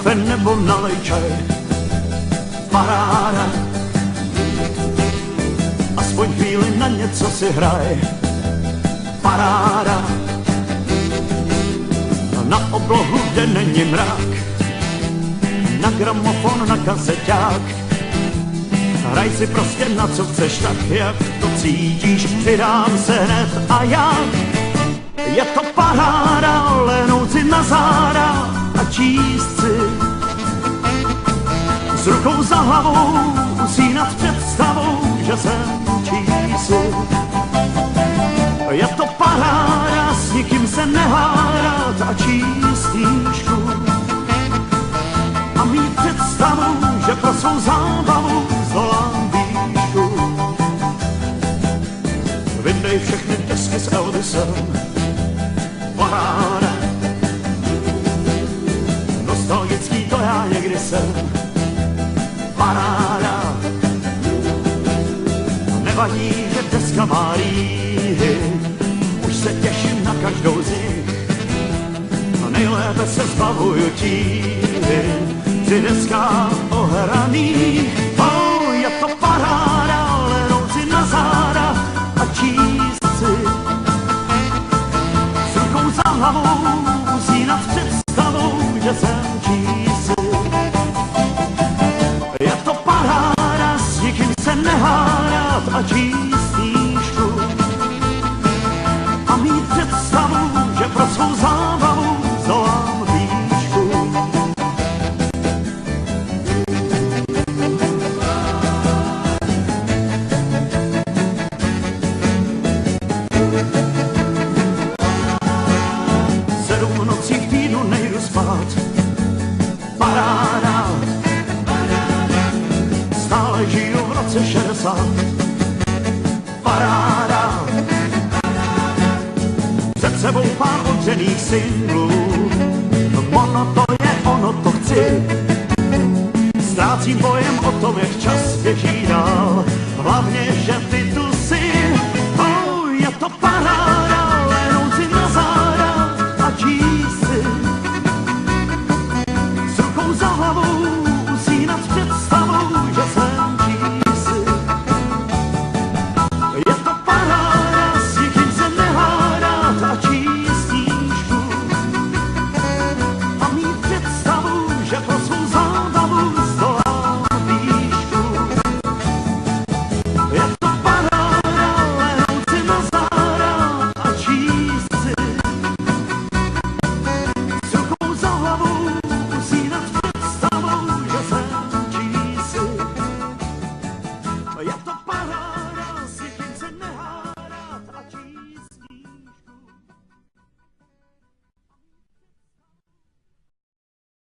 kafe nebo nalej čaj. Paráda, aspoň chvíli na něco si hraj. Paráda, na oblohu, kde není mrak, na gramofon, na kazeťák. Hraj si prostě na co chceš, tak jak to cítíš, přidám se hned a jak. Je to paráda, lehnout si na záda a číst si s rukou za hlavou, usínat představou, že jsem čísl. Je to paráda, s nikým se nehádat a číst knížku a mít představu, že pro svou zábavu zdolám výšku. Vyndej všechny desky s Elvisem, paráda, nostalgický to já někdy jsem. Paráda, nevadí, že deska má rýhy, už se těším na každou z nich a nejlépe se zbavuju tíhy při deskách ohraných. Oh, je to paráda, lehnout si na záda a číst si s rukou za hlavou, usínat představou, že jsem čísl. Je to paráda, s nikým se nehádat a číst knížku a mít představu, že pro svou zábavu zdolám výšku. Sedm nocí v týdnu nejdu spát. Paráda, stále žiju v roce 60. Paráda, před sebou pár odřených singlů. Ono to je, ono to chci.